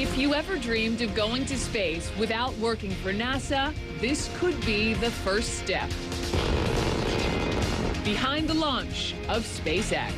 If you ever dreamed of going to space without working for NASA, this could be the first step. Behind the launch of SpaceX.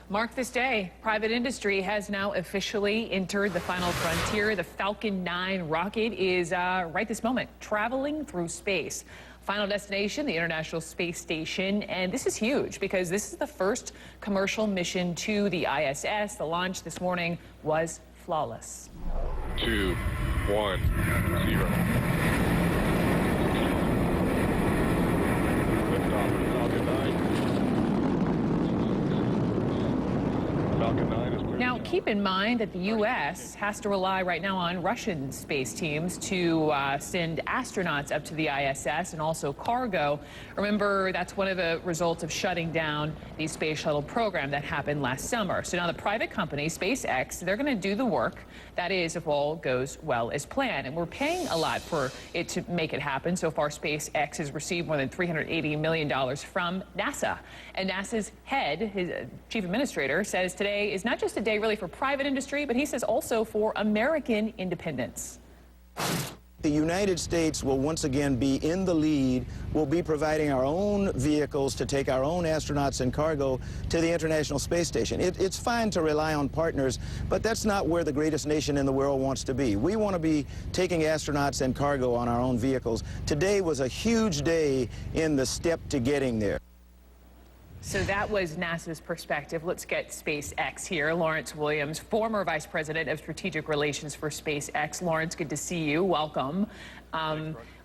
Mark this day, private industry has now officially entered the final frontier. The Falcon 9 rocket is right this moment traveling through space. Final destination, the International Space Station, and this is huge because this is the first commercial mission to the ISS. The launch this morning was flawless. 2, 1, 0. Liftoff of Falcon 9. Falcon 9 is clear. Now, keep in mind that the U.S. has to rely right now on Russian space teams to send astronauts up to the ISS and also cargo. Remember, that's one of the results of shutting down the space shuttle program that happened last summer. So now the private company, SpaceX, they're going to do the work. That is, if all goes well as planned. And we're paying a lot for it to make it happen. So far, SpaceX has received more than $380 million from NASA. And NASA's head, his chief administrator, says today is not just a day really for private industry, but he says also for American independence. The United States will once again be in the lead. We'll be providing our own vehicles to take our own astronauts and cargo to the International Space Station. It's fine to rely on partners, but that's not where the greatest nation in the world wants to be. We want to be taking astronauts and cargo on our own vehicles. Today was a huge day in the step to getting there. So that was NASA's perspective. Let's get SpaceX here. Lawrence Williams, former Vice President of Strategic Relations for SpaceX. Lawrence, good to see you. Welcome.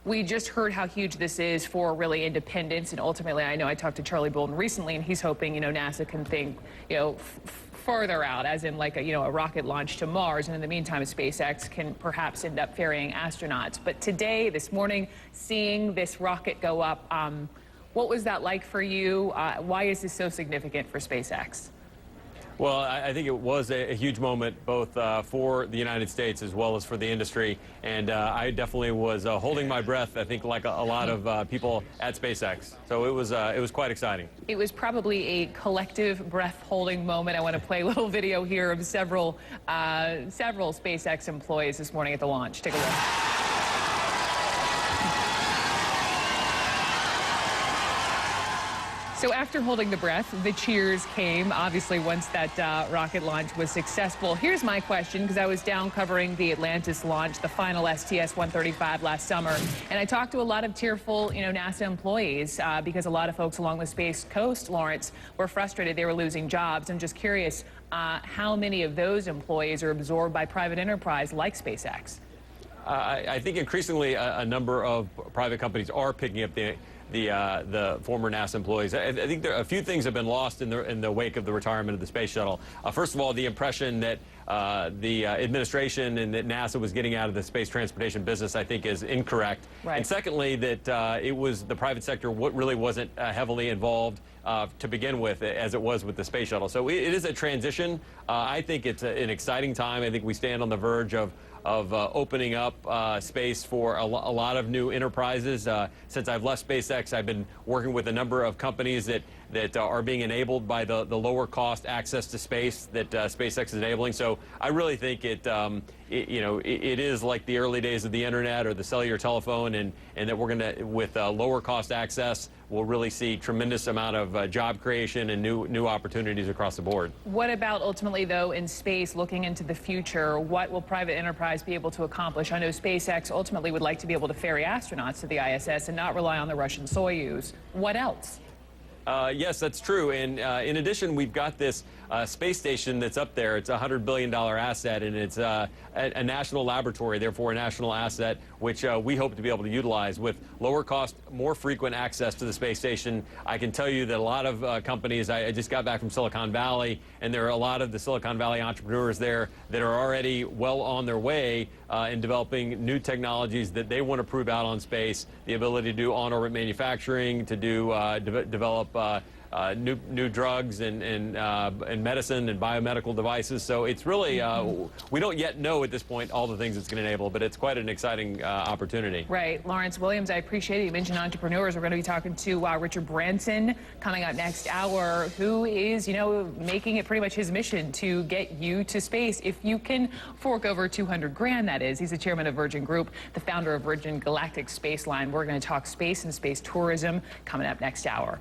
We just heard how huge this is for really independence, and ultimately, I know I talked to Charlie Bolden recently, and he's hoping, NASA can think, further out, as in like a rocket launch to Mars, and in the meantime, SpaceX can perhaps end up ferrying astronauts. But today, this morning, seeing this rocket go up, what was that like for you? Why is this so significant for SpaceX? Well, I think it was a huge moment both for the United States as well as for the industry. And I definitely was holding my breath, I think, like a lot of people at SpaceX. So it was quite exciting. It was probably a collective breath-holding moment. I want to play a little video here of several SpaceX employees this morning at the launch. Take a look. So after holding the breath, the cheers came, obviously, once that rocket launch was successful. Here's my question, because I was down covering the Atlantis launch, the final STS-135 last summer, and I talked to a lot of tearful, NASA employees, because a lot of folks along the Space Coast, Lawrence, were frustrated they were losing jobs. I'm just curious how many of those employees are absorbed by private enterprise like SpaceX? I think increasingly a number of private companies are picking up the former NASA employees. I think a few things have been lost in the wake of the retirement of the space shuttle. First of all, the impression that the administration and that NASA was getting out of the space transportation business, I think, is incorrect. Right. And secondly, that it was the private sector really wasn't heavily involved to begin with, as it was with the space shuttle. So it is a transition. I think it's an exciting time. I think we stand on the verge of opening up space for a lot of new enterprises. Since I've left SpaceX, I've been working with a number of companies that are being enabled by the lower cost access to space that SpaceX is enabling. So I really think it is like the early days of the internet or the cellular telephone, and that we're going to, with lower cost access, we'll really see tremendous amount of job creation and new opportunities across the board. What about ultimately, though, in space, looking into the future, what will private enterprise be able to accomplish? I know SpaceX ultimately would like to be able to ferry astronauts to the ISS and not rely on the Russian Soyuz. What else? Yes, that's true. And in addition, we've got this space station that's up there. It's a $100 billion asset, and it's a national laboratory, therefore a national asset, which we hope to be able to utilize with lower cost, more frequent access to the space station. I can tell you that a lot of companies, I just got back from Silicon Valley, and there are a lot of the Silicon Valley entrepreneurs there that are already well on their way in developing new technologies that they want to prove out on space, the ability to do on-orbit manufacturing, to do develop new drugs and medicine and biomedical devices. So it's really, we don't yet know at this point all the things it's going to enable, but it's quite an exciting opportunity. Right. Lawrence Williams, I appreciate it. You mentioned entrepreneurs. We're going to be talking to Richard Branson coming up next hour, who is, making it pretty much his mission to get you to space if you can fork over 200 grand, that is. He's the chairman of Virgin Group, the founder of Virgin Galactic Space Line. We're going to talk space and space tourism coming up next hour.